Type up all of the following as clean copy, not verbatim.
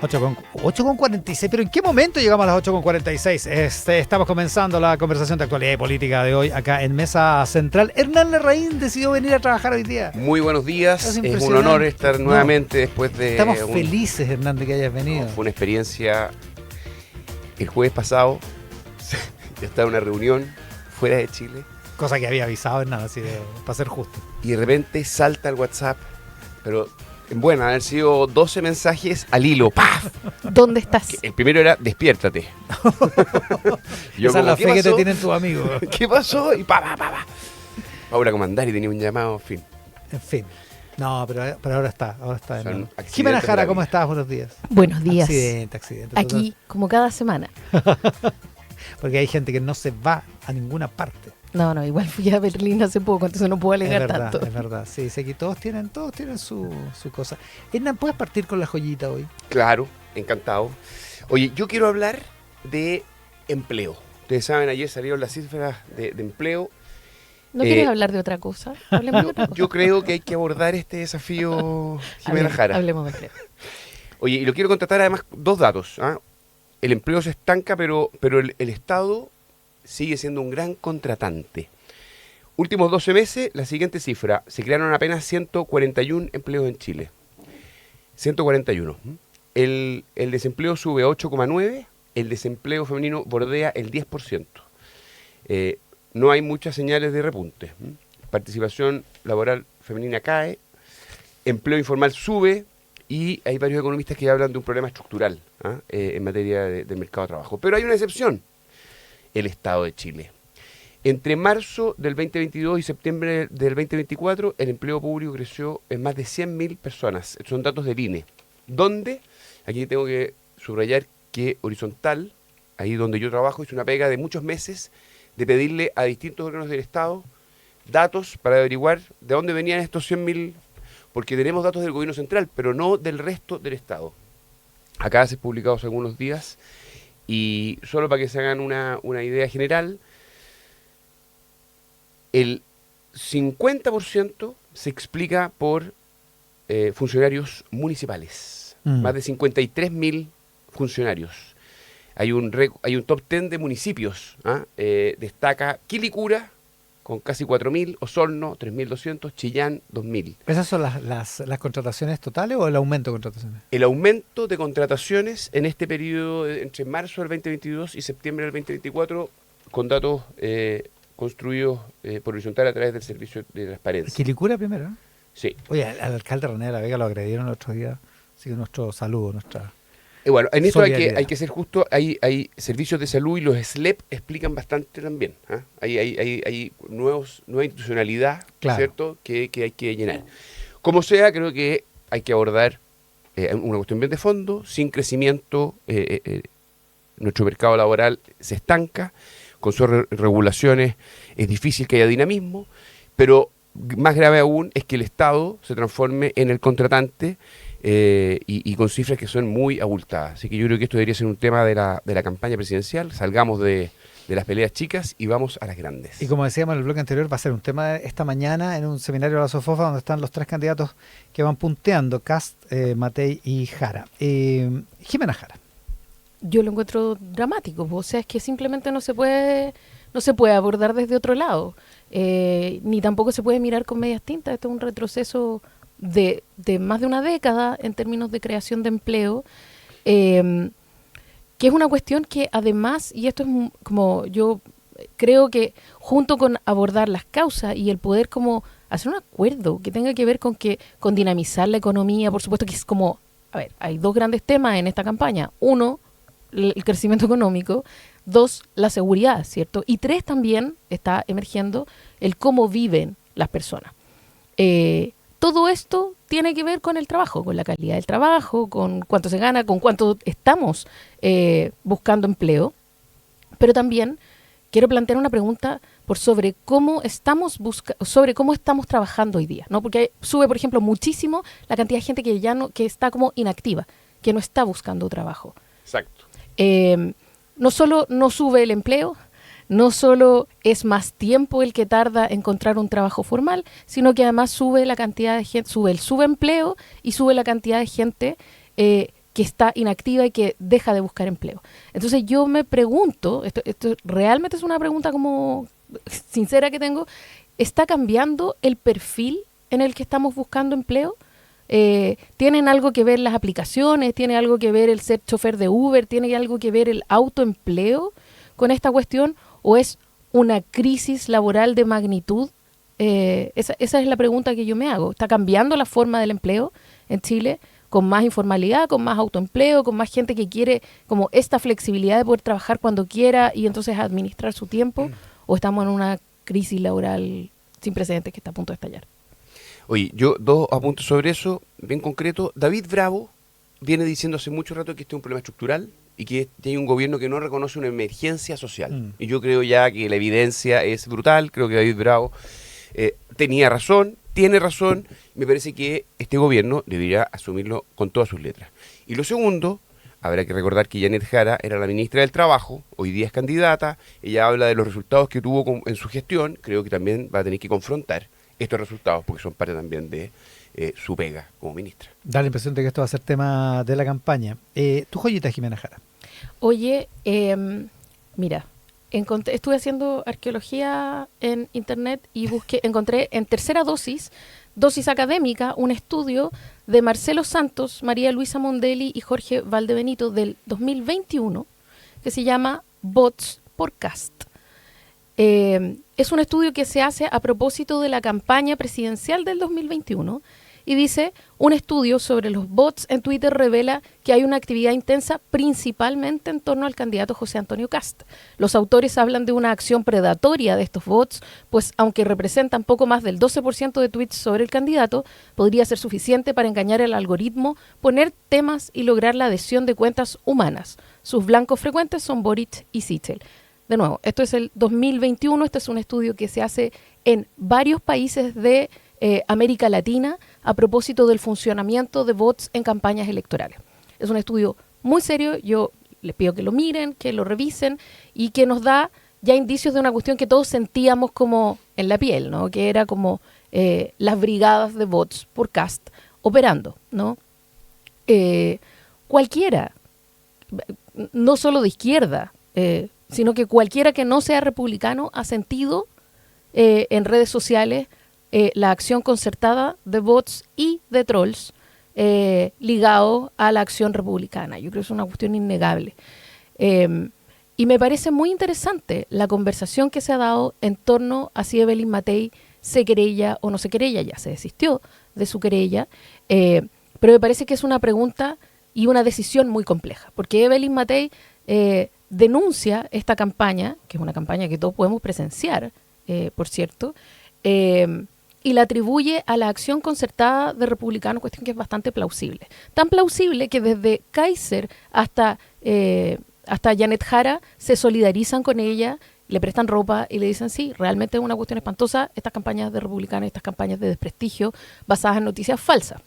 8:46, pero ¿en qué momento llegamos a las 8:46? Estamos comenzando la conversación de actualidad y política de hoy acá en Mesa Central. Hernán Larraín decidió venir a trabajar hoy día. Muy buenos días, es un honor estar nuevamente después de... Estamos felices, Hernán, de que hayas venido. Fue una experiencia el jueves pasado, estaba en una reunión fuera de Chile. Cosa que había avisado Hernán, así para ser justo. Y de repente salta el WhatsApp, pero... Bueno, han sido 12 mensajes al hilo. ¡Paf! ¿Dónde estás? El primero era, despiértate. Yo esa es la fe que te tienen tus amigos. ¿Qué pasó? Y pa. Paula Comandari tenía un llamado, en fin. No, pero ahora está. Jimena Jara, ¿cómo estás? Buenos días. Buenos días. Accidente. Aquí, como cada semana. Porque hay gente que no se va a ninguna parte. No, igual fui a Berlín hace poco, entonces no puedo alegar tanto. Es verdad, sí, aquí todos tienen su cosa. Hernán, ¿puedes partir con la joyita hoy? Claro, encantado. Oye, yo quiero hablar de empleo. Ustedes saben, ayer salieron las cifras de empleo. ¿No quieres hablar de otra cosa? Hablemos de otra cosa. Yo creo que hay que abordar este desafío, Jimena Jara. Hablemos de empleo. Oye, y lo quiero contratar además dos datos. El empleo se estanca, pero el Estado sigue siendo un gran contratante. Últimos 12 meses, la siguiente cifra, se crearon apenas 141 empleos en Chile. 141. El desempleo sube a 8,9, el desempleo femenino bordea el 10%. No hay muchas señales de repunte. Participación laboral femenina cae, empleo informal sube y hay varios economistas que hablan de un problema estructural en materia del mercado de trabajo. Pero hay una excepción. El Estado de Chile. Entre marzo del 2022 y septiembre del 2024, el empleo público creció en más de 100.000 personas. Estos son datos del INE. Donde, aquí tengo que subrayar que Horizontal, ahí donde yo trabajo, hizo una pega de muchos meses de pedirle a distintos órganos del Estado datos para averiguar de dónde venían estos 100.000, porque tenemos datos del gobierno central, pero no del resto del Estado. Acá se publicado hace algunos días. Y solo para que se hagan una idea general, el 50% se explica por funcionarios municipales. Más de 53.000 funcionarios. Hay un top 10 de municipios. Destaca Quilicura, con casi 4.000, Osorno, 3.200, Chillán, 2.000. ¿Esas son las contrataciones totales o el aumento de contrataciones? El aumento de contrataciones en este periodo entre marzo del 2022 y septiembre del 2024, con datos construidos por Horizontal a través del Servicio de Transparencia. ¿Quilicura primero? Sí. Oye, al alcalde René de la Vega lo agredieron el otro día, así que nuestro saludo, nuestra... Bueno, en esto hay que ser justo, hay servicios de salud y los SLEP explican bastante también. Hay nueva institucionalidad, claro, ¿cierto?, que hay que llenar. Como sea, creo que hay que abordar una cuestión bien de fondo. Sin crecimiento, nuestro mercado laboral se estanca, con sus regulaciones es difícil que haya dinamismo, pero más grave aún es que el Estado se transforme en el contratante, y con cifras que son muy abultadas. Así que yo creo que esto debería ser un tema de la campaña presidencial. Salgamos de las peleas chicas y vamos a las grandes. Y como decíamos en el bloque anterior, va a ser un tema esta mañana en un seminario de la SOFOFA donde están los tres candidatos que van punteando, Kast, Matei y Jara. Jimena Jara. Yo lo encuentro dramático, o sea, es que simplemente no se puede abordar desde otro lado, ni tampoco se puede mirar con medias tintas. Esto es un retroceso de más de una década en términos de creación de empleo, que es una cuestión que además, y esto es como yo creo que junto con abordar las causas y el poder como hacer un acuerdo que tenga que ver con dinamizar la economía, por supuesto que es como, hay dos grandes temas en esta campaña. Uno, el crecimiento económico. Dos, la seguridad, ¿cierto? Y tres, también está emergiendo el cómo viven las personas. Todo esto tiene que ver con el trabajo, con la calidad del trabajo, con cuánto se gana, con cuánto estamos buscando empleo. Pero también quiero plantear una pregunta sobre cómo estamos trabajando hoy día, ¿no? Porque sube, por ejemplo, muchísimo la cantidad de gente que está como inactiva, que no está buscando trabajo. Exacto. No solo no sube el empleo, no solo es más tiempo el que tarda en encontrar un trabajo formal, sube la cantidad de gente, sube el subempleo y sube la cantidad de gente que está inactiva y que deja de buscar empleo. Entonces yo me pregunto, esto realmente es una pregunta como sincera que tengo, ¿está cambiando el perfil en el que estamos buscando empleo? ¿Tienen algo que ver las aplicaciones? ¿Tiene algo que ver el ser chofer de Uber? ¿Tiene algo que ver el autoempleo con esta cuestión? ¿O es una crisis laboral de magnitud? Esa es la pregunta que yo me hago. ¿Está cambiando la forma del empleo en Chile? Con más informalidad, con más autoempleo, con más gente que quiere como esta flexibilidad de poder trabajar cuando quiera y entonces administrar su tiempo, o estamos en una crisis laboral sin precedentes que está a punto de estallar. Oye, yo dos apuntes sobre eso, bien concreto. David Bravo viene diciendo hace mucho rato que este es un problema estructural y que hay un gobierno que no reconoce una emergencia social. Y yo creo ya que la evidencia es brutal, creo que David Bravo tenía razón, tiene razón, me parece que este gobierno debería asumirlo con todas sus letras. Y lo segundo, habrá que recordar que Janet Jara era la ministra del Trabajo, hoy día es candidata, ella habla de los resultados que tuvo en su gestión, creo que también va a tener que confrontar estos resultados porque son parte también de su pega como ministra. Da la impresión de que esto va a ser tema de la campaña. Tu joyita, Jimena Jara. Oye, mira, estuve haciendo arqueología en internet y encontré en tercera dosis académica, un estudio de Marcelo Santos, María Luisa Mondelli y Jorge Valdebenito del 2021 que se llama Bots por Cast. Es un estudio que se hace a propósito de la campaña presidencial del 2021 y dice, un estudio sobre los bots en Twitter revela que hay una actividad intensa principalmente en torno al candidato José Antonio Kast. Los autores hablan de una acción predatoria de estos bots, pues aunque representan poco más del 12% de tweets sobre el candidato, podría ser suficiente para engañar al algoritmo, poner temas y lograr la adhesión de cuentas humanas. Sus blancos frecuentes son Boric y Sichel. De nuevo, esto es el 2021, este es un estudio que se hace en varios países de América Latina a propósito del funcionamiento de bots en campañas electorales. Es un estudio muy serio, yo les pido que lo miren, que lo revisen y que nos da ya indicios de una cuestión que todos sentíamos como en la piel, ¿no? Que era como las brigadas de bots por Kast operando, ¿no? Cualquiera, no solo de izquierda, sino que cualquiera que no sea republicano ha sentido en redes sociales la acción concertada de bots y de trolls ligado a la acción republicana. Yo creo que es una cuestión innegable. Y me parece muy interesante la conversación que se ha dado en torno a si Evelyn Matei se querella o no se querella, ya se desistió de su querella, pero me parece que es una pregunta y una decisión muy compleja, porque Evelyn Matei denuncia esta campaña, que es una campaña que todos podemos presenciar, por cierto, y la atribuye a la acción concertada de republicanos, cuestión que es bastante plausible. Tan plausible que desde Kaiser hasta Janet Jara se solidarizan con ella, le prestan ropa y le dicen, sí, realmente es una cuestión espantosa, estas campañas de republicanos, estas campañas de desprestigio basadas en noticias falsas.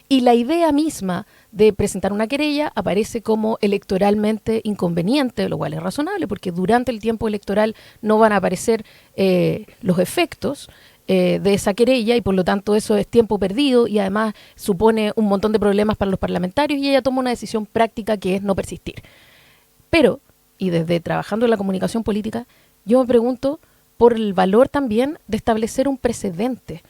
Y la idea misma de presentar una querella aparece como electoralmente inconveniente, lo cual es razonable, porque durante el tiempo electoral no van a aparecer los efectos de esa querella y por lo tanto eso es tiempo perdido y además supone un montón de problemas para los parlamentarios y ella toma una decisión práctica que es no persistir. Pero, y desde trabajando en la comunicación política, yo me pregunto por el valor también de establecer un precedente,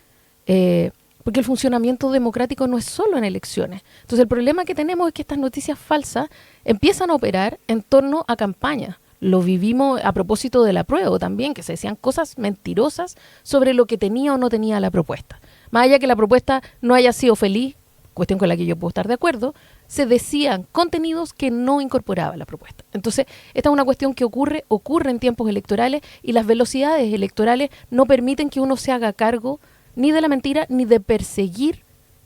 porque el funcionamiento democrático no es solo en elecciones. Entonces el problema que tenemos es que estas noticias falsas empiezan a operar en torno a campañas. Lo vivimos a propósito del apruebo también, que se decían cosas mentirosas sobre lo que tenía o no tenía la propuesta. Más allá que la propuesta no haya sido feliz, cuestión con la que yo puedo estar de acuerdo, se decían contenidos que no incorporaba la propuesta. Entonces, esta es una cuestión que ocurre en tiempos electorales y las velocidades electorales no permiten que uno se haga cargo ni de la mentira, ni de perseguir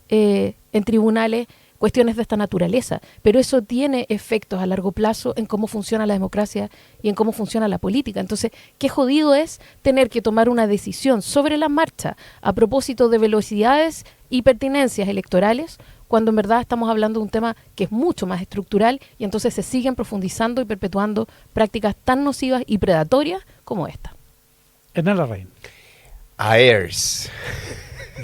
en tribunales cuestiones de esta naturaleza. Pero eso tiene efectos a largo plazo en cómo funciona la democracia y en cómo funciona la política. Entonces, qué jodido es tener que tomar una decisión sobre la marcha a propósito de velocidades y pertinencias electorales, cuando en verdad estamos hablando de un tema que es mucho más estructural y entonces se siguen profundizando y perpetuando prácticas tan nocivas y predatorias como esta. Hernán Larraín. AERS.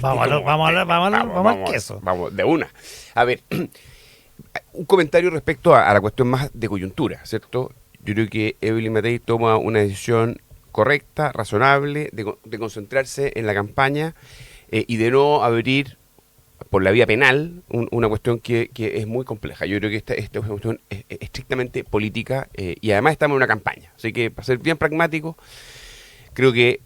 Vamos al queso. Vamos, de una. A ver, un comentario respecto a la cuestión más de coyuntura, ¿cierto? Yo creo que Evelyn Matei toma una decisión correcta, razonable, de concentrarse en la campaña y de no abrir por la vía penal una cuestión que es muy compleja. Yo creo que esta es una cuestión estrictamente política y además estamos en una campaña. Así que, para ser bien pragmático, creo que...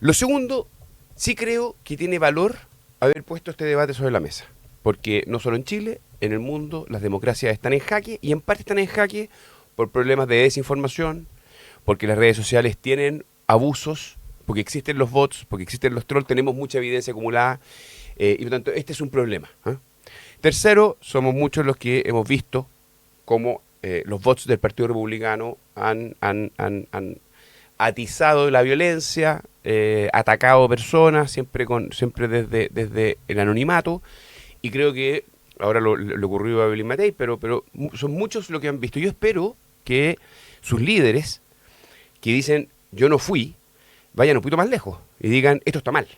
Lo segundo, sí creo que tiene valor haber puesto este debate sobre la mesa. Porque no solo en Chile, en el mundo, las democracias están en jaque y en parte están en jaque por problemas de desinformación, porque las redes sociales tienen abusos, porque existen los bots, porque existen los trolls, tenemos mucha evidencia acumulada y por tanto este es un problema. Tercero, somos muchos los que hemos visto cómo los bots del Partido Republicano han atizado la violencia, atacado personas, siempre desde el anonimato, y creo que ahora le ocurrió a Evelyn Matei, pero son muchos los que han visto. Yo espero que sus líderes, que dicen yo no fui, vayan un poquito más lejos y digan esto está mal.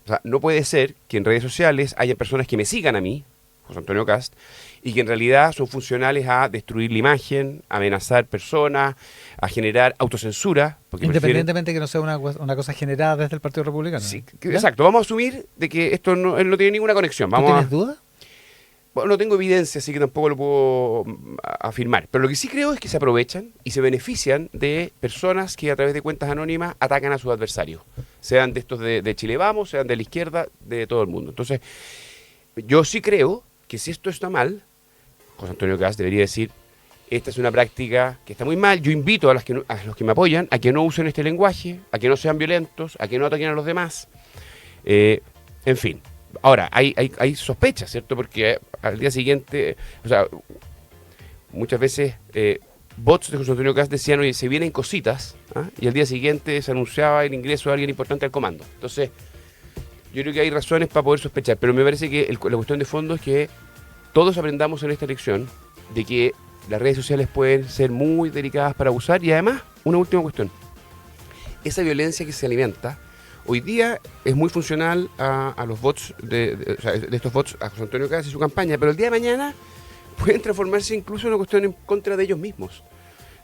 O sea, no puede ser que en redes sociales haya personas que me sigan a mí, José Antonio Cast, y que en realidad son funcionales a destruir la imagen, a amenazar personas, a generar autocensura. Porque independientemente que no sea una cosa generada desde el Partido Republicano. Sí, exacto. Vamos a asumir de que esto no tiene ninguna conexión. ¿Tú tienes duda? Bueno, no tengo evidencia, así que tampoco lo puedo afirmar. Pero lo que sí creo es que se aprovechan y se benefician de personas que a través de cuentas anónimas atacan a sus adversarios. Sean de estos de Chile Vamos, sean de la izquierda, de todo el mundo. Entonces, yo sí creo que si esto está mal, José Antonio Cast debería decir, esta es una práctica que está muy mal, yo invito a los que me apoyan a que no usen este lenguaje, a que no sean violentos, a que no ataquen a los demás. En fin. Ahora, hay sospechas, ¿cierto? Porque al día siguiente, o sea, muchas veces bots de José Antonio Cast decían, oye, se vienen cositas, y al día siguiente se anunciaba el ingreso de alguien importante al comando. Entonces, yo creo que hay razones para poder sospechar, pero me parece que la cuestión de fondo es que todos aprendamos en esta elección de que las redes sociales pueden ser muy delicadas para abusar y además, una última cuestión, esa violencia que se alimenta hoy día es muy funcional a los bots, de estos bots, a José Antonio Cast y su campaña, pero el día de mañana pueden transformarse incluso en una cuestión en contra de ellos mismos.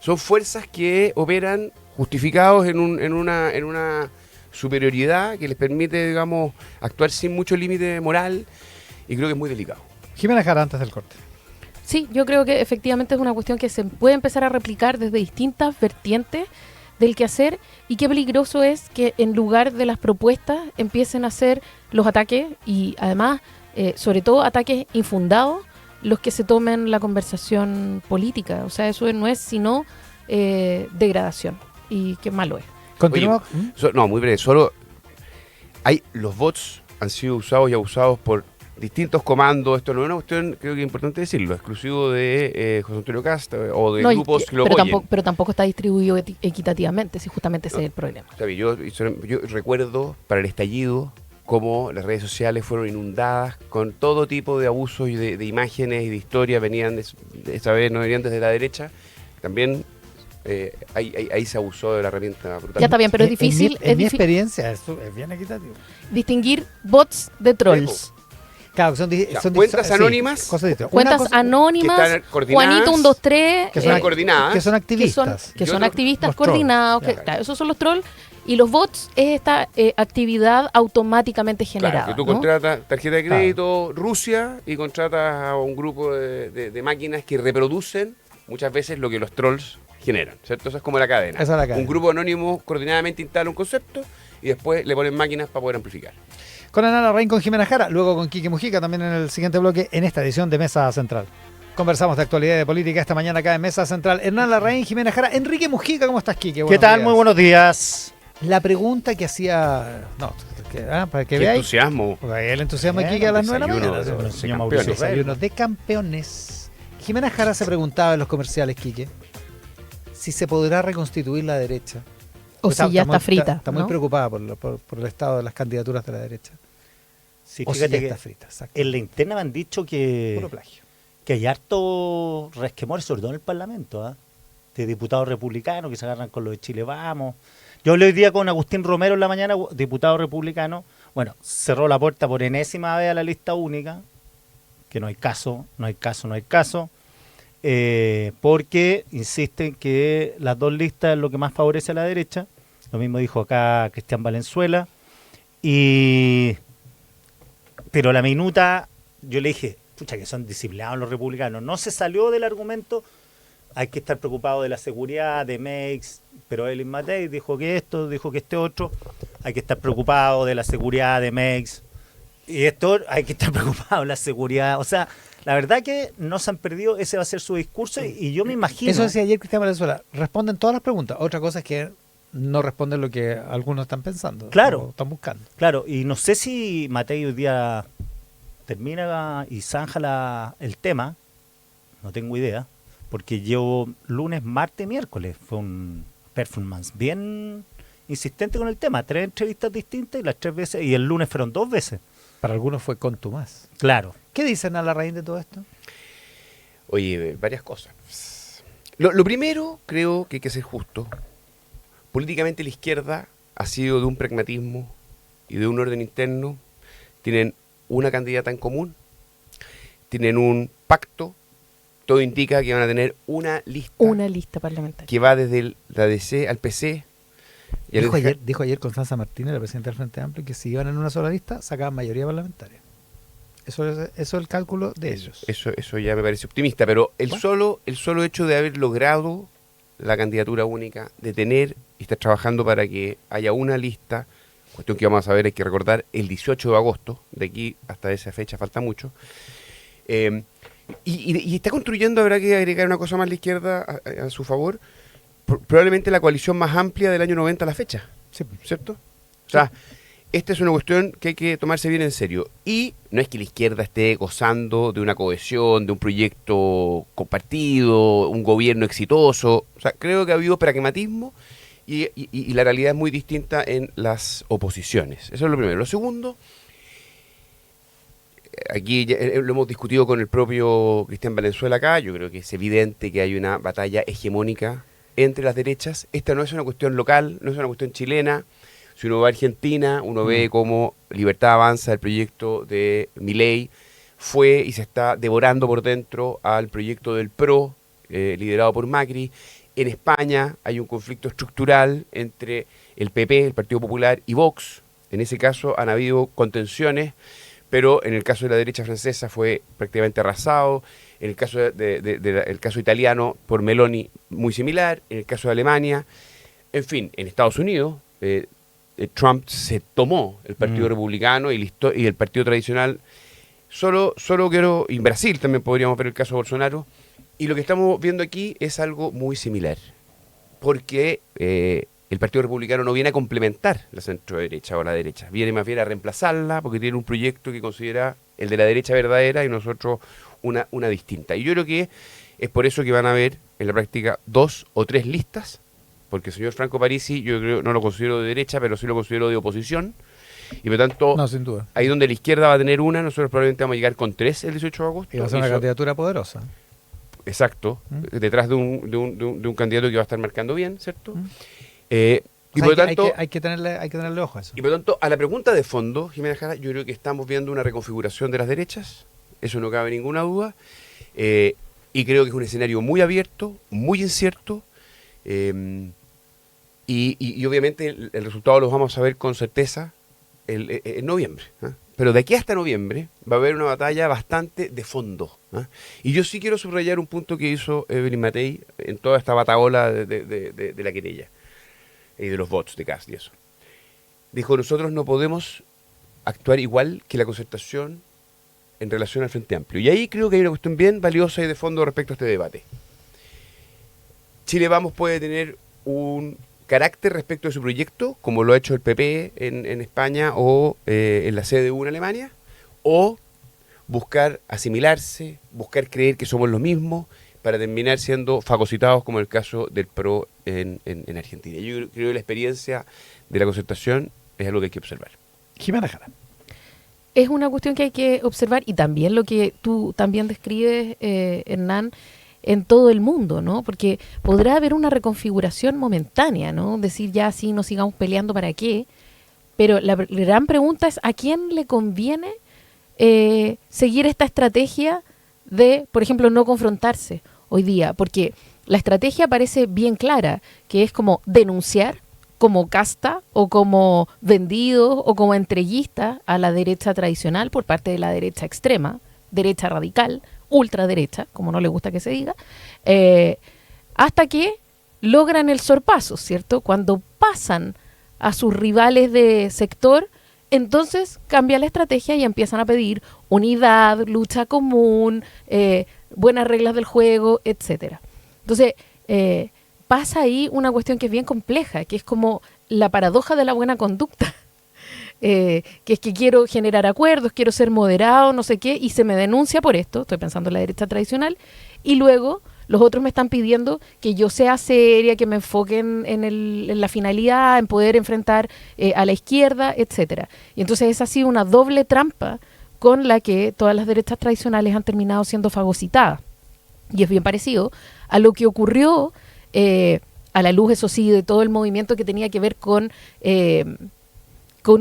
Son fuerzas que operan justificados en una superioridad que les permite, digamos, actuar sin mucho límite moral y creo que es muy delicado. Jimena Jara, antes del corte. Sí, yo creo que efectivamente es una cuestión que se puede empezar a replicar desde distintas vertientes del quehacer y qué peligroso es que en lugar de las propuestas empiecen a hacer los ataques y además, sobre todo, ataques infundados los que se tomen la conversación política. O sea, eso no es sino degradación y qué malo es. Continúa. No, muy breve. Solo los bots han sido usados y abusados por distintos comandos. Esto no es una cuestión, creo que es importante decirlo, exclusivo de José Antonio Cast o de grupos que lo apoyen. Pero tampoco está distribuido equitativamente, si justamente ese es el problema. Yo recuerdo para el estallido cómo las redes sociales fueron inundadas con todo tipo de abusos y de imágenes y de historias, venían esta vez no venían desde la derecha. También ahí se abusó de la herramienta brutal. Ya está bien, pero es difícil. En mi experiencia, eso es bien equitativo. Distinguir bots de trolls. Claro, son cuentas anónimas. Cuentas anónimas, Juanito 1, 2, 3. Que son coordinadas. Que son activistas. Que son activistas coordinados. Claro, esos son los trolls. Y los bots es esta actividad automáticamente generada. Claro, que tú contratas tarjeta de crédito Rusia y contratas a un grupo de máquinas que reproducen muchas veces lo que los trolls generan, ¿cierto? Eso es como la cadena. Esa es la cadena. Un grupo anónimo coordinadamente instala un concepto y después le ponen máquinas para poder amplificar. Con Ana Larraín, con Jimena Jara, luego con Quique Mujica también en el siguiente bloque en esta edición de Mesa Central. Conversamos de actualidad y de política esta mañana acá en Mesa Central. Hernán Larraín, Jimena Jara, Enrique Mujica, ¿cómo estás, Quique? ¿Qué tal? Días. Muy buenos días. La pregunta que hacía... para que veáis. Entusiasmo. El entusiasmo de Quique a las 9 de la mañana. Desayuno de campeones. Jimena Jara se preguntaba en los comerciales, Quique, si se podrá reconstituir la derecha. O si ya está frita. Está muy preocupada por el estado de las candidaturas de la derecha. Sí, fíjate que está frita, en la interna me han dicho que hay harto resquemor, sobre todo en el Parlamento, de diputados republicanos que se agarran con los de Chile Vamos. Yo hablé hoy día con Agustín Romero en la mañana, diputado republicano, Bueno, cerró la puerta por enésima vez a la lista única, que no hay caso, porque insisten que las dos listas es lo que más favorece a la derecha. Lo mismo dijo acá Cristian Valenzuela. Pero la minuta, yo le dije, pucha, que son disciplinados los republicanos. No se salió del argumento, hay que estar preocupado de la seguridad, de Meix, pero Elin Matei dijo que esto, dijo que este otro, hay que estar preocupado de la seguridad de Meix, y esto hay que estar preocupado de la seguridad. O sea, la verdad que no se han perdido, ese va a ser su discurso, y yo me imagino... Eso decía ayer Cristian Valenzuela, responden todas las preguntas. Otra cosa es que no responden lo que algunos están pensando. Claro. Están buscando. Claro, y no sé si Matei hoy día termina y zanja el tema, no tengo idea, porque llevo lunes, martes, miércoles, fue un performance bien insistente con el tema, 3 entrevistas distintas y las 3 veces, y el lunes fueron 2 veces. Para algunos fue contumaz. Claro. ¿Qué dicen a la raíz de todo esto? Oye, varias cosas. Lo primero, creo que hay que ser justo. Políticamente la izquierda ha sido de un pragmatismo y de un orden interno. Tienen una candidata en común, tienen un pacto, todo indica que van a tener una lista parlamentaria que va desde la DC al PC. Dijo ayer Constanza Martínez, la presidenta del Frente Amplio, que si iban en una sola lista, sacaban mayoría parlamentaria. Eso es el cálculo de ellos. Eso ya me parece optimista, pero el solo hecho de haber logrado la candidatura única, de tener y estar trabajando para que haya una lista, cuestión que vamos a ver, hay que recordar, el 18 de agosto, de aquí hasta esa fecha falta mucho, y está construyendo, habrá que agregar una cosa más a la izquierda a su favor, probablemente la coalición más amplia del año 90 a la fecha, Sí. ¿cierto? O sea, esta es una cuestión que hay que tomarse bien en serio. Y no es que la izquierda esté gozando de una cohesión, de un proyecto compartido, un gobierno exitoso. O sea, creo que ha habido pragmatismo y la realidad es muy distinta en las oposiciones. Eso es lo primero. Lo segundo, aquí ya lo hemos discutido con el propio Cristian Valenzuela acá, yo creo que es evidente que hay una batalla hegemónica entre las derechas. Esta no es una cuestión local, no es una cuestión chilena. Si uno va a Argentina, uno ve cómo Libertad Avanza, el proyecto de Milei, fue y se está devorando por dentro al proyecto del PRO, liderado por Macri. En España hay un conflicto estructural entre el PP, el Partido Popular, y Vox. En ese caso han habido contenciones, pero en el caso de la derecha francesa fue prácticamente arrasado. En el caso el caso italiano, por Meloni, muy similar. En el caso de Alemania, en fin, en Estados Unidos, Trump se tomó el Partido Republicano y el Partido Tradicional. Solo quiero, y en Brasil también podríamos ver el caso de Bolsonaro. Y lo que estamos viendo aquí es algo muy similar, porque el Partido Republicano no viene a complementar la centro-derecha o la derecha, viene más bien a reemplazarla, porque tiene un proyecto que considera el de la derecha verdadera y nosotros una distinta. Y yo creo que es por eso que van a haber en la práctica 2 o 3 listas, porque el señor Franco Parisi yo creo no lo considero de derecha, pero sí lo considero de oposición, y por tanto, no, sin duda, ahí donde la izquierda va a tener una, nosotros probablemente vamos a llegar con 3 el 18 de agosto. Y va a ser una candidatura poderosa. Exacto, detrás de un candidato que va a estar marcando bien, ¿cierto? Y por lo tanto hay que tenerle ojo a eso. Y por lo tanto, a la pregunta de fondo, Jimena Jara, yo creo que estamos viendo una reconfiguración de las derechas, eso no cabe ninguna duda, y creo que es un escenario muy abierto, muy incierto, y obviamente el resultado lo vamos a ver con certeza en noviembre, ¿eh? Pero de aquí hasta noviembre va a haber una batalla bastante de fondo, ¿eh? Y yo sí quiero subrayar un punto que hizo Evelyn Matei en toda esta batahola de la querella y de los votos de Kast y eso. Dijo, nosotros no podemos actuar igual que la concertación en relación al Frente Amplio. Y ahí creo que hay una cuestión bien valiosa y de fondo respecto a este debate. Chile Vamos puede tener un carácter respecto de su proyecto, como lo ha hecho el PP en España o en la CDU en Alemania, o buscar asimilarse, buscar creer que somos lo mismo para terminar siendo fagocitados como el caso del PRO en Argentina. Yo creo que la experiencia de la concertación es algo que hay que observar. Jimena Jara. Es una cuestión que hay que observar y también lo que tú también describes, Hernán, en todo el mundo, ¿no? Porque podrá haber una reconfiguración momentánea, ¿no? Decir ya sí, no sigamos peleando, ¿para qué? Pero la gran pregunta es, ¿a quién le conviene seguir esta estrategia de, por ejemplo, no confrontarse hoy día? Porque la estrategia parece bien clara, que es como denunciar como casta o como vendido o como entreguista a la derecha tradicional por parte de la derecha extrema, derecha radical, ultraderecha, como no le gusta que se diga, hasta que logran el sorpaso, ¿cierto? Cuando pasan a sus rivales de sector, entonces cambia la estrategia y empiezan a pedir unidad, lucha común, buenas reglas del juego, etcétera. Entonces, pasa ahí una cuestión que es bien compleja, que es como la paradoja de la buena conducta, que es que quiero generar acuerdos, quiero ser moderado, no sé qué, y se me denuncia por esto, estoy pensando en la derecha tradicional, y luego los otros me están pidiendo que yo sea seria, que me enfoque en la finalidad, en poder enfrentar a la izquierda, etcétera. Y entonces esa ha sido una doble trampa con la que todas las derechas tradicionales han terminado siendo fagocitadas. Y es bien parecido a lo que ocurrió a la luz, eso sí, de todo el movimiento que tenía que ver con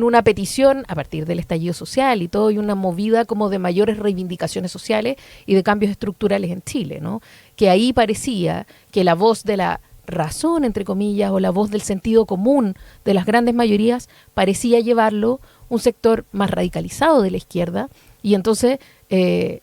una petición a partir del estallido social y todo, y una movida como de mayores reivindicaciones sociales y de cambios estructurales en Chile, ¿no? Que ahí parecía que la voz de la razón, entre comillas, o la voz del sentido común de las grandes mayorías parecía llevarlo un sector más radicalizado de la izquierda, y entonces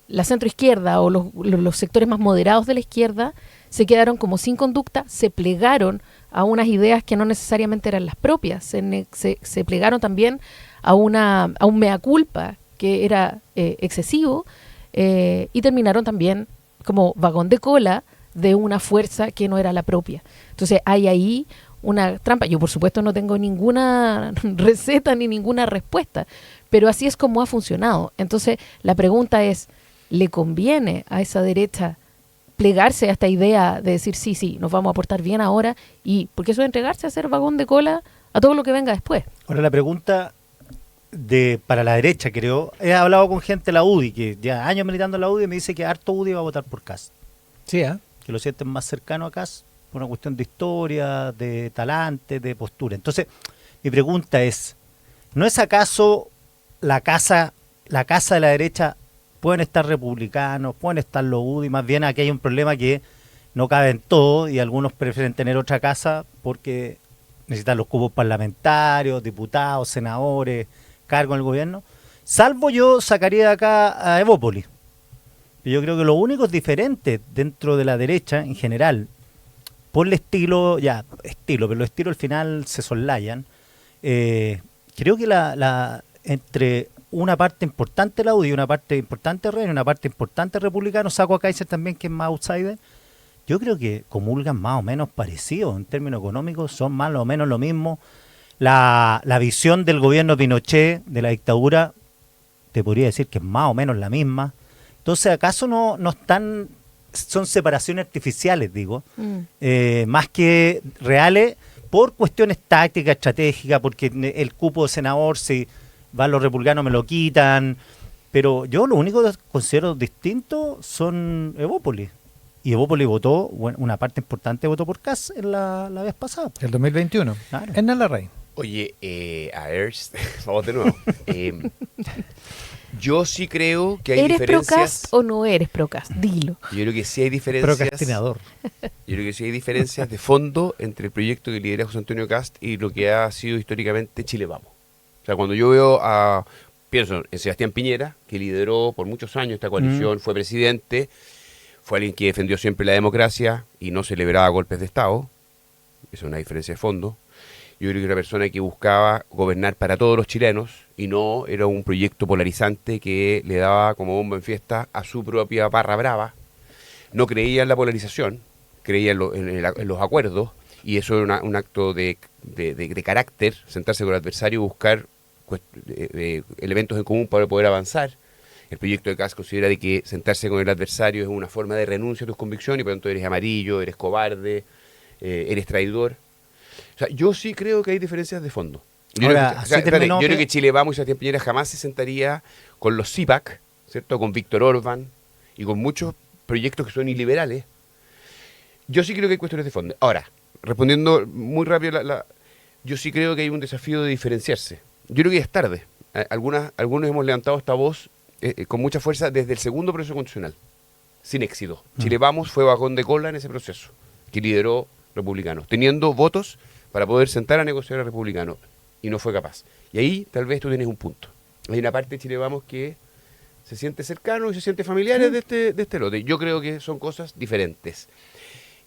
la centroizquierda o los sectores más moderados de la izquierda se quedaron como sin conducta, se plegaron a unas ideas que no necesariamente eran las propias, se plegaron también a un mea culpa que era excesivo, y terminaron también como vagón de cola de una fuerza que no era la propia. Entonces hay ahí una trampa. Yo por supuesto no tengo ninguna receta ni ninguna respuesta, pero así es como ha funcionado. Entonces la pregunta es, ¿le conviene a esa derecha plegarse a esta idea de decir sí, nos vamos a portar bien ahora? Y porque eso es entregarse a ser vagón de cola a todo lo que venga después. Ahora la pregunta para la derecha, creo, he hablado con gente de la UDI, que ya años militando en la UDI, y me dice que harto UDI va a votar por Kast. Sí, Que lo sienten más cercano a Kast por una cuestión de historia, de talante, de postura. Entonces, mi pregunta es, ¿no es acaso la casa de la derecha? Pueden estar republicanos, pueden estar los UDI, más bien aquí hay un problema que no cabe en todo y algunos prefieren tener otra casa porque necesitan los cupos parlamentarios, diputados, senadores, cargo en el gobierno. Salvo yo sacaría de acá a Evópolis. Yo creo que lo único diferente dentro de la derecha en general, por el estilo, pero los estilos al final se soslayan. Creo que entre una parte importante de la UDI, una parte importante de RN, una parte importante de Republicano, saco a Kaiser también, que es más outsider, yo creo que comulgan más o menos parecidos en términos económicos, son más o menos lo mismo. La visión del gobierno Pinochet, de la dictadura, te podría decir que es más o menos la misma. Entonces, ¿acaso no están, son separaciones artificiales, digo, más que reales, por cuestiones tácticas, estratégicas, porque el cupo de senador, si van los republicanos me lo quitan, pero yo lo único que considero distinto son Evópolis. Y Evópolis votó, una parte importante votó por Kast en la vez pasada. El 2021. Claro. Hernán Larraín. Oye, a ver, vamos de nuevo. Yo sí creo que hay ¿Eres diferencias. pro-Kast o no eres pro-Kast? Dilo. Yo creo que sí hay diferencias. Procrastinador. Yo creo que sí hay diferencias de fondo entre el proyecto que lidera José Antonio Kast y lo que ha sido históricamente Chile Vamos. O sea, cuando yo pienso en Sebastián Piñera, que lideró por muchos años esta coalición, fue presidente, fue alguien que defendió siempre la democracia y no celebraba golpes de Estado. Esa es una diferencia de fondo. Yo creo que era una persona que buscaba gobernar para todos los chilenos y no era un proyecto polarizante que le daba como bomba en fiesta a su propia barra brava. No creía en la polarización, creía en los acuerdos, y eso era un acto de carácter, sentarse con el adversario y buscar elementos en común para poder avanzar. El proyecto de Kast considera de que sentarse con el adversario es una forma de renuncia a tus convicciones y por lo tanto eres amarillo, eres cobarde, eres traidor. O sea, yo sí creo que hay diferencias de fondo. Yo creo que Chile Vamos y Sebastián Piñera jamás se sentaría con los CIPAC, ¿cierto? Con Víctor Orbán y con muchos proyectos que son iliberales. Yo sí creo que hay cuestiones de fondo. Ahora, respondiendo muy rápido, yo sí creo que hay un desafío de diferenciarse. yo creo que ya es tarde. Algunos hemos levantado esta voz con mucha fuerza desde el segundo proceso constitucional, sin éxito. Chile Vamos fue vagón de cola en ese proceso, que lideró republicanos, teniendo votos para poder sentar a negociar a republicanos, y no fue capaz. Y ahí tal vez tú tienes un punto. Hay una parte de Chile Vamos que se siente cercano y se siente familiares de este lote. Yo creo que son cosas diferentes.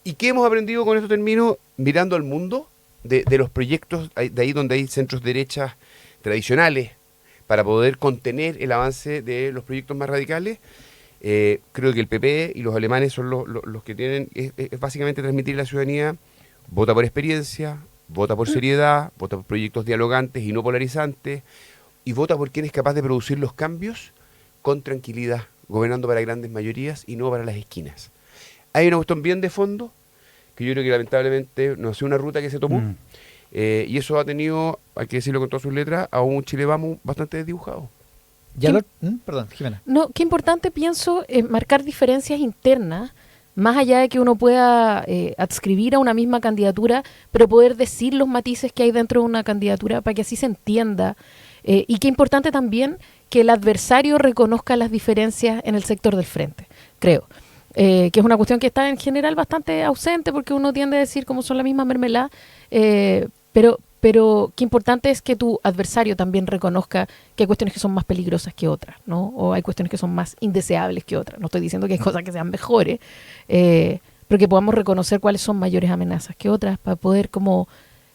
¿Y qué hemos aprendido con esto? Termino mirando al mundo de los proyectos, de ahí donde hay centros derechas tradicionales, para poder contener el avance de los proyectos más radicales. Creo que el PP y los alemanes son los que tienen, es básicamente transmitir a la ciudadanía: vota por experiencia, vota por seriedad, vota por proyectos dialogantes y no polarizantes, y vota por quien es capaz de producir los cambios con tranquilidad, gobernando para grandes mayorías y no para las esquinas. Hay una cuestión bien de fondo, que yo creo que lamentablemente no ha sido una ruta que se tomó, y eso ha tenido, hay que decirlo con todas sus letras, a un Chile Vamos bastante desdibujado. Perdón, Jimena. No, qué importante pienso marcar diferencias internas, más allá de que uno pueda adscribir a una misma candidatura, pero poder decir los matices que hay dentro de una candidatura para que así se entienda. Y qué importante también que el adversario reconozca las diferencias en el sector del frente, creo. Que es una cuestión que está en general bastante ausente, porque uno tiende a decir como son la misma mermelada, pero qué importante es que tu adversario también reconozca que hay cuestiones que son más peligrosas que otras, ¿no? O hay cuestiones que son más indeseables que otras. No estoy diciendo que hay cosas que sean mejores, pero que podamos reconocer cuáles son mayores amenazas que otras, para poder como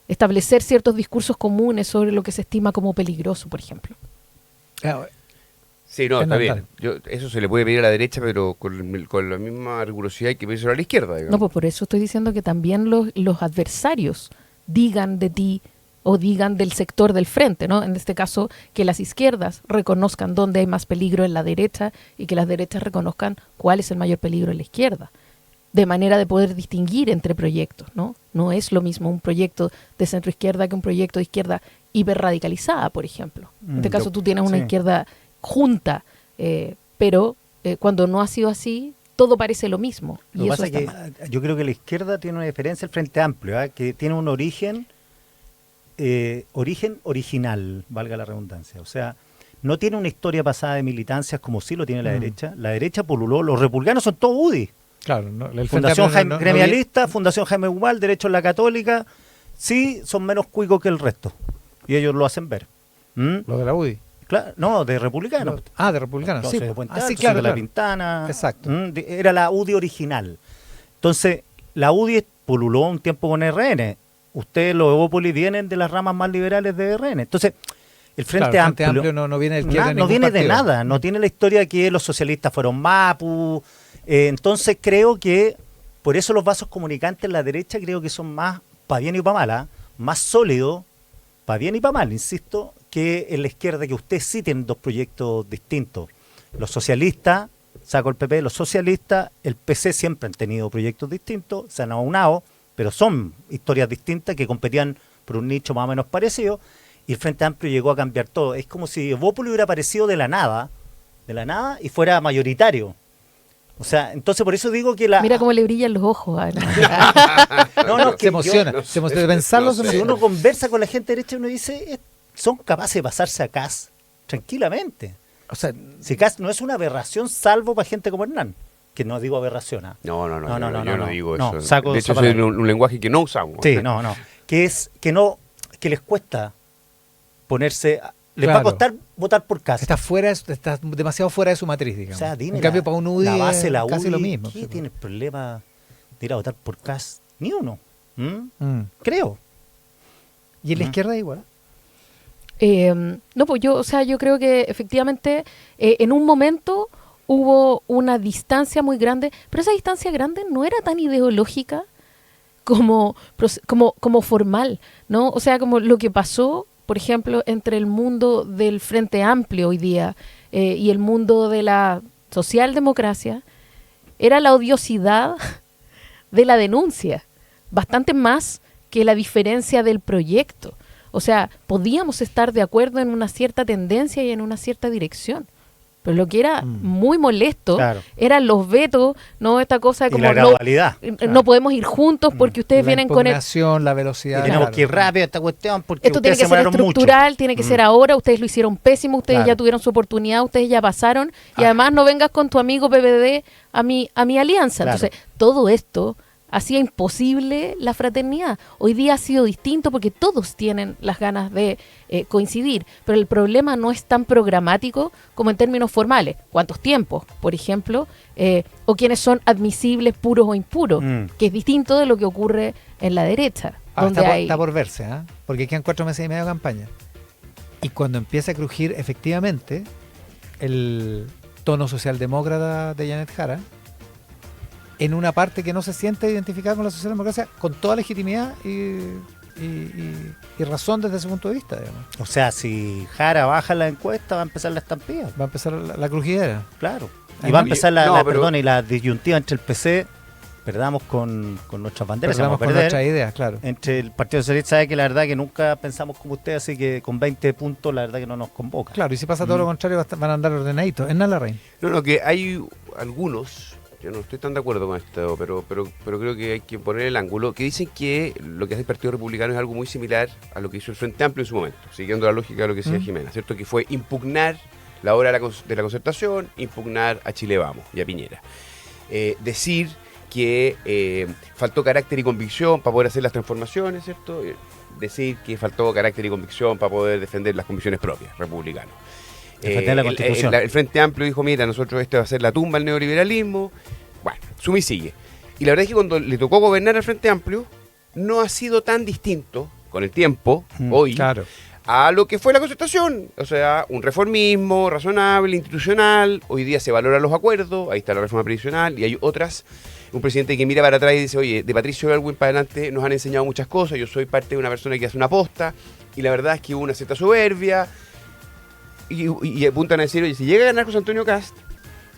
establecer ciertos discursos comunes sobre lo que se estima como peligroso, por ejemplo. Sí, no, está bien. Eso se le puede pedir a la derecha, pero con la misma rigurosidad hay que pedirlo a la izquierda, digamos. No, pues por eso estoy diciendo que también los adversarios digan de ti o digan del sector del frente, ¿no? En este caso, que las izquierdas reconozcan dónde hay más peligro en la derecha y que las derechas reconozcan cuál es el mayor peligro en la izquierda, de manera de poder distinguir entre proyectos, ¿no? No es lo mismo un proyecto de centro izquierda que un proyecto de izquierda hiperradicalizada, por ejemplo. En este caso tú tienes una izquierda junta, pero cuando no ha sido así, todo parece lo mismo. Lo que pasa es que yo creo que la izquierda tiene una diferencia del Frente Amplio, que tiene un origen original, valga la redundancia. O sea, no tiene una historia pasada de militancias como sí lo tiene la derecha. La derecha poluló, los republicanos son todos UDI. Claro, el Fundación Gremialista, Fundación Jaime Guzmán, Derecho en la Católica, sí son menos cuicos que el resto. Y ellos lo hacen ver. Lo de la UDI. Claro, no, de republicanos. De republicanos, sí. De Puente Alto, de La Pintana. Exacto. Era la UDI original. Entonces, la UDI pululó un tiempo con RN. Ustedes, los Evópolis, vienen de las ramas más liberales de RN. Entonces, el Frente Amplio no viene de nada. No tiene la historia que los socialistas fueron Mapu. Entonces, creo que por eso los vasos comunicantes en la derecha creo que son más, para bien y para mal, más sólidos, para bien y para mal, insisto, que en la izquierda, que ustedes sí tienen dos proyectos distintos. Los socialistas, saco el PP, los socialistas, el PC siempre han tenido proyectos distintos, se han aunado, pero son historias distintas que competían por un nicho más o menos parecido, y el Frente Amplio llegó a cambiar todo. Es como si Evópolis hubiera aparecido de la nada, y fuera mayoritario. O sea, entonces por eso digo que Mira cómo le brillan los ojos. Se emociona. Se emociona de pensarlo. Si uno conversa con la gente derecha, uno dice, son capaces de pasarse a Kass tranquilamente. O sea, si Kass no es una aberración, salvo para gente como Hernán, que no digo aberración. Yo no digo eso. De hecho, es un lenguaje que no usamos. Sí, que es que les cuesta ponerse... Les va a costar votar por Kass. Está demasiado fuera de su matriz, digamos. O sea, dime, en cambio, para un UDI la base, la casi UDI, lo mismo. ¿Qué tiene el problema de ir a votar por Kass? Ni uno. Creo. ¿Y en la izquierda igual? No, pues yo creo que efectivamente en un momento hubo una distancia muy grande, pero esa distancia grande no era tan ideológica como formal, ¿no? O sea, como lo que pasó, por ejemplo, entre el mundo del Frente Amplio hoy día y el mundo de la socialdemocracia, era la odiosidad de la denuncia, bastante más que la diferencia del proyecto. O sea, podíamos estar de acuerdo en una cierta tendencia y en una cierta dirección, Pero lo que era muy molesto Claro. eran los vetos, no esta cosa de Y como la gradualidad. no podemos ir juntos porque ustedes La vienen con el... impugnación, la velocidad. Tenemos claro. que ir rápido a esta cuestión porque Esto tiene ustedes que se ser demoraron mucho. estructural, tiene que ser ahora, ustedes lo hicieron pésimo, ustedes Claro. ya tuvieron su oportunidad, ustedes ya pasaron, y además no vengas con tu amigo PPD a mi alianza. Claro. Entonces, todo esto hacía imposible la fraternidad. Hoy día ha sido distinto porque todos tienen las ganas de coincidir, pero el problema no es tan programático como en términos formales. ¿Cuántos tiempos, por ejemplo? O quiénes son admisibles, puros o impuros, que es distinto de lo que ocurre en la derecha. Donde hay... Está por verse, ¿ah? Porque quedan 4 meses y medio de campaña. Y cuando empieza a crujir efectivamente el tono socialdemócrata de Janet Jara, en una parte que no se siente identificada con la socialdemocracia, con toda legitimidad y razón desde ese punto de vista, digamos. O sea, si Jara baja la encuesta, va a empezar la estampida. Va a empezar la crujidera. Claro. Y Ay, va a no, empezar pero- perdón, y la disyuntiva entre el PC, perdamos con nuestras banderas, Perdamos vamos a con perder. nuestras ideas, claro. Entre el Partido Socialista, sabe que la verdad que nunca pensamos como usted, así que con 20 puntos la verdad que no nos convoca. Claro, y si pasa todo lo contrario, van a andar ordenaditos. Hernán Larraín. No, que hay algunos, yo no estoy tan de acuerdo con esto, pero creo que hay que poner el ángulo, que dicen que lo que hace el Partido Republicano es algo muy similar a lo que hizo el Frente Amplio en su momento, siguiendo la lógica de lo que decía Jimena, ¿cierto? Que fue impugnar la hora de la concertación, impugnar a Chile Vamos y a Piñera. Decir que faltó carácter y convicción para poder hacer las transformaciones, ¿cierto? Decir que faltó carácter y convicción para poder defender las convicciones propias, republicanos. Defender la Constitución. El Frente Amplio dijo, mira, nosotros este va a ser la tumba al neoliberalismo. Bueno, suma y sigue. Y la verdad es que cuando le tocó gobernar al Frente Amplio, no ha sido tan distinto con el tiempo, hoy, Claro. a lo que fue la concertación. O sea, un reformismo razonable, institucional. Hoy día se valoran los acuerdos, ahí está la reforma previsional y hay otras. Un presidente que mira para atrás y dice, oye, de Patricio Aylwin para adelante nos han enseñado muchas cosas, yo soy parte de una persona que hace una aposta, y la verdad es que hubo una cierta soberbia, y apuntan a decir, oye, si llega a ganar José Antonio Cast,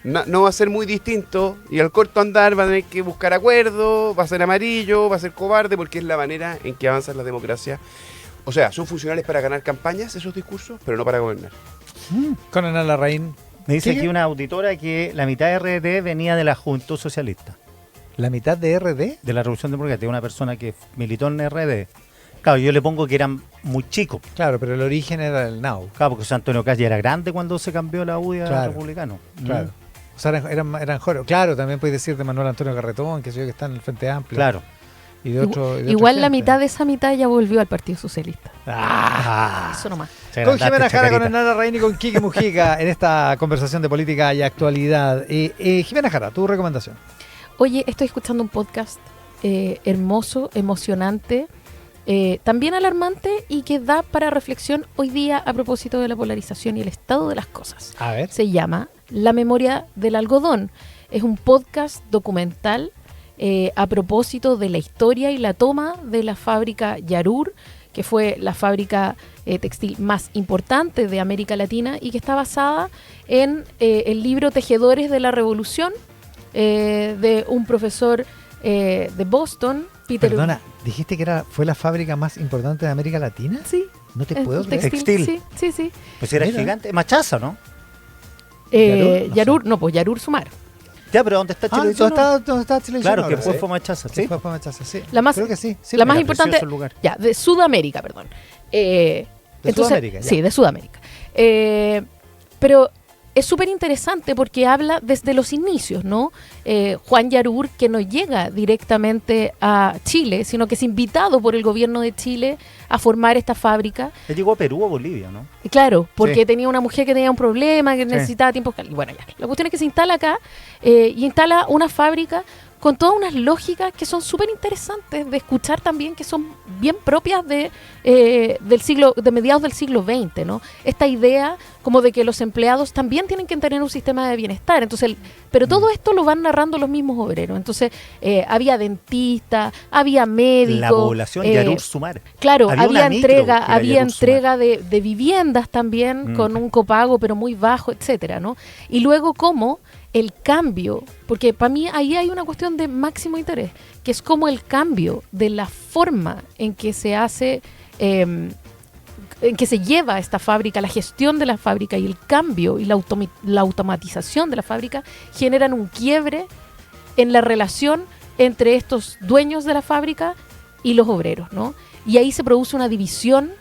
no va a ser muy distinto, y al corto andar va a tener que buscar acuerdos, va a ser amarillo, va a ser cobarde, porque es la manera en que avanza la democracia. O sea, son funcionales para ganar campañas esos discursos, pero no para gobernar. Con Hernán Larraín. Me dice ¿Sigue? aquí una auditora que la mitad de RD venía de la Juventud Socialista, La mitad de RD. de la Revolución Democrática, una persona que militó en RD. Claro, yo le pongo que eran muy chicos. Claro, pero el origen era el NAU. Claro, porque José Antonio Cast ya era grande cuando se cambió la UDI a Claro. republicano. Claro. O sea, eran jóvenes. Claro, también puedes decir de Manuel Antonio Carretón, que sé yo, que está en el Frente Amplio. Claro. Y de otro. y de Igual otra la gente. mitad de esa mitad ya volvió al Partido Socialista. Ah, Eso nomás. se Con agrandaste, Jimena Jara, con Chacarita. Hernán Larraín y con Quique Mujica en esta conversación de política y actualidad. Jimena Jara, tu recomendación. Oye, estoy escuchando un podcast hermoso, emocionante, también alarmante y que da para reflexión hoy día a propósito de la polarización y el estado de las cosas. A ver. Se llama La memoria del algodón. Es un podcast documental a propósito de la historia y la toma de la fábrica Yarur, que fue la fábrica textil más importante de América Latina y que está basada en el libro Tejedores de la Revolución de un profesor de Boston, Peter. Perdona, ¿dijiste que fue la fábrica más importante de América Latina? Sí. No te es puedo un creer. Textil. Sí. Pues era Mira. gigante. Machaza, ¿no? Yarur, no Yarur, no, pues Yarur Sumar. Ya, pero ¿dónde está Ah, Chilevisión? ¿dónde está Chilevisión Claro, que ahora? después Sí. fue Machaza, Sí, ¿sí? fue Machaza, sí. La más- Creo que sí. sí, la más Era importante, precioso el lugar. ya, de Sudamérica, perdón. De Sudamérica, ya. Sí, de Sudamérica. Pero es súper interesante porque habla desde los inicios, ¿no? Juan Yarur, que no llega directamente a Chile, sino que es invitado por el gobierno de Chile a formar esta fábrica. Él llegó a Perú o Bolivia, ¿no? Y claro, porque Sí. tenía una mujer que tenía un problema, que Sí. necesitaba tiempo. Y bueno, ya. La cuestión es que se instala acá y instala una fábrica con todas unas lógicas que son súper interesantes de escuchar también, que son bien propias de mediados del siglo XX, ¿no? Esta idea como de que los empleados también tienen que tener un sistema de bienestar. Entonces, pero todo esto lo van narrando los mismos obreros. Entonces, había dentistas, había médicos. La población Yarur Sumar. Claro, Había había una micro que entrega, era había Yarur Sumar. entrega de viviendas también con un copago pero muy bajo, etcétera, ¿no? Y luego cómo el cambio, porque para mí ahí hay una cuestión de máximo interés, que es como el cambio de la forma en que se hace en que se lleva esta fábrica, la gestión de la fábrica y el cambio y la automatización de la fábrica generan un quiebre en la relación entre estos dueños de la fábrica y los obreros, ¿no? Y ahí se produce una división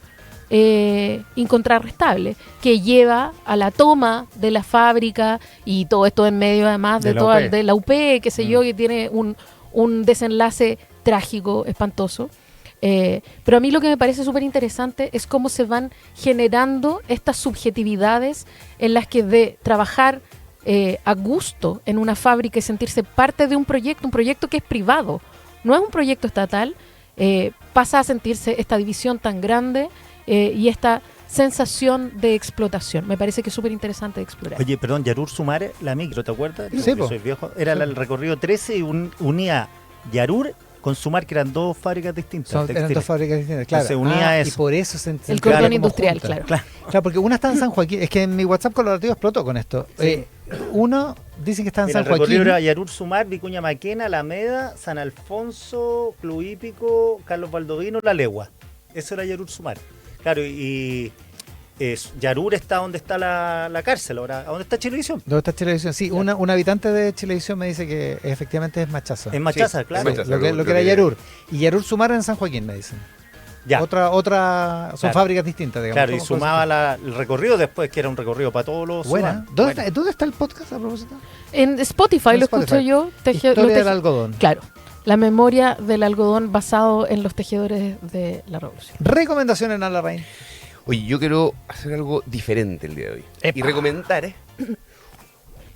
incontrarrestable que lleva a la toma de la fábrica y todo esto en medio además de la UP, qué sé yo, que tiene un desenlace trágico, espantoso. Pero a mí lo que me parece súper interesante es cómo se van generando estas subjetividades en las que de trabajar a gusto en una fábrica y sentirse parte de un proyecto que es privado, no es un proyecto estatal, pasa a sentirse esta división tan grande y esta sensación de explotación. Me parece que es súper interesante de explorar. Oye, perdón, Yarur Sumare, la micro, ¿te acuerdas? Sí, Yo soy viejo. Era el recorrido 13 y unía Yarur con Sumar, que eran dos fábricas distintas. Eran dos fábricas distintas, claro. Se unía eso. Y por eso el cordón industrial, claro. Claro, porque una está en San Joaquín. Es que en mi WhatsApp colaborativo explotó con esto. Sí. Uno dice que está en Mira, San Joaquín. El recorrido era Yarur Sumar, Vicuña Maquena, Alameda, San Alfonso, Club Hípico, Carlos Baldovino, La Legua. Eso era Yarur Sumar. Claro, y Yarur está donde está la cárcel ahora, ¿dónde está Chilevisión? ¿Dónde está Chilevisión? Sí, Claro. un habitante de Chilevisión me dice que efectivamente es Machaza. En Machaza, Sí, claro. en Machaza. Lo que era Yarur. Y Yarur Sumar en San Joaquín, me dicen. Ya. Son Claro. fábricas distintas, digamos. Claro, y sumaba el recorrido después, que era un recorrido para todos los Buena. ciudadanos. ¿Dónde está el podcast a propósito? En Spotify En lo Spotify. escucho yo. Historia del algodón. Claro, la memoria del algodón basado en los tejedores de la revolución. Recomendación en Alarraín. Oye, yo quiero hacer algo diferente el día de hoy. Epa. Y recomendar,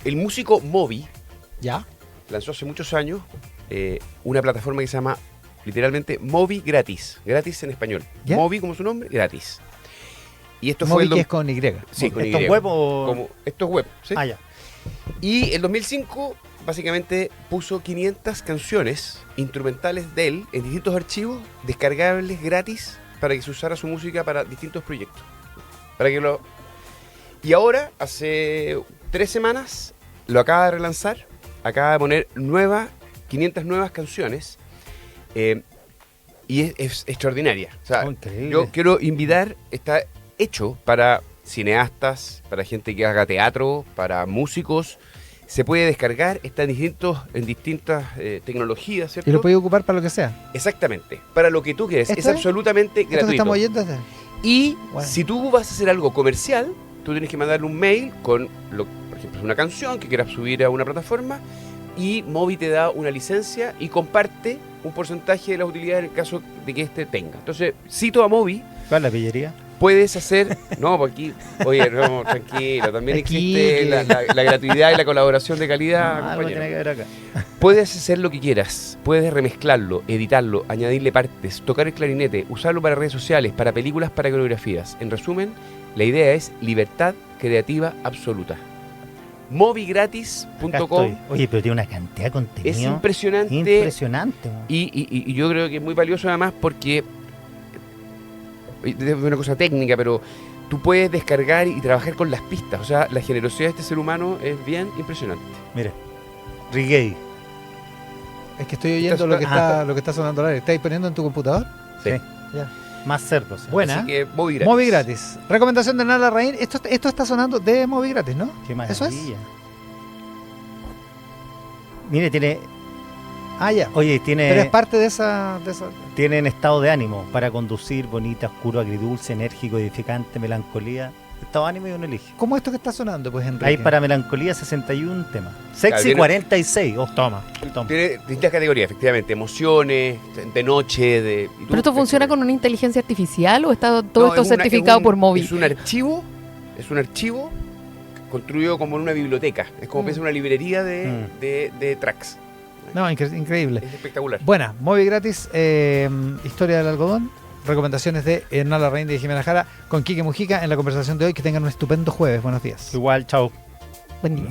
el músico Moby ¿Ya? lanzó hace muchos años una plataforma que se llama literalmente Moby Gratis. Gratis en español. ¿Ya? Moby, como su nombre, gratis. Y esto Moby, fue que es con Y. Sí, con ¿Esto Y. es web o...? Esto es web, ¿sí? Ah, ya. Y en 2005, básicamente, puso 500 canciones instrumentales de él en distintos archivos descargables gratis para que se usara su música para distintos proyectos. Y ahora, hace 3 semanas, lo acaba de relanzar, acaba de poner 500 nuevas canciones, y es extraordinaria. O sea, Oh, increíble. yo quiero invitar, está hecho para cineastas, para gente que haga teatro, para músicos. Se puede descargar, está en distintas tecnologías, ¿cierto? Y lo puedes ocupar para lo que sea. Exactamente, para lo que tú quieres. ¿Esto Es es? absolutamente Esto que gratuito. estamos oyendo es de- Y Bueno. si tú vas a hacer algo comercial, tú tienes que mandarle un mail con, por ejemplo, una canción que quieras subir a una plataforma, y Moby te da una licencia y comparte un porcentaje de las utilidades en el caso de que éste tenga. Entonces, cito a Moby, ¿Cuál es la pillería? puedes hacer... No, por aquí... Oye, no, tranquilo, también Aquí, existe la gratuidad y la colaboración de calidad, algo compañero. tiene que ver acá. Puedes hacer lo que quieras, puedes remezclarlo, editarlo, añadirle partes, tocar el clarinete, usarlo para redes sociales, para películas, para coreografías. En resumen, la idea es libertad creativa absoluta. Acá Movigratis.com estoy. Oye, pero tiene una cantidad de contenido. es impresionante, Impresionante. man. y yo creo que es muy valioso además porque es una cosa técnica, pero tú puedes descargar y trabajar con las pistas. O sea, la generosidad de este ser humano es bien impresionante. Mira, reggae. Es que estoy oyendo lo que está sonando al aire. ¿Estáis poniendo en tu computador? Sí. Ya. Más cerdos. Buena. Así que Moby Gratis. Moby gratis. Recomendación de Nala Raín. Esto está sonando de Moby gratis, ¿no? Qué ¿Eso es? maravilla. Mire, tiene. Ah, ya. Oye, Pero es tiene. parte de esa... Tienen estado de ánimo para conducir, bonita, oscuro, agridulce, enérgico, edificante, melancolía. Estado de ánimo y uno elige. ¿Cómo esto que está sonando, pues, Enrique? Hay para melancolía 61 temas. Sexy Claro, tiene- 46. Oh, toma. Tiene distintas categorías, efectivamente, emociones, de noche, de... y tú- ¿Pero esto funciona con una inteligencia artificial o está todo No, esto es una- certificado es un- por Moby? Es un archivo construido como en una biblioteca. Es como piensa una librería de tracks. No, increíble. Es espectacular. Buena, Moby gratis, historia del algodón, recomendaciones de Nala Raín de Jimena Jara con Quique Mujica en la conversación de hoy. Que tengan un estupendo jueves. Buenos días. Igual, chao. Buen día.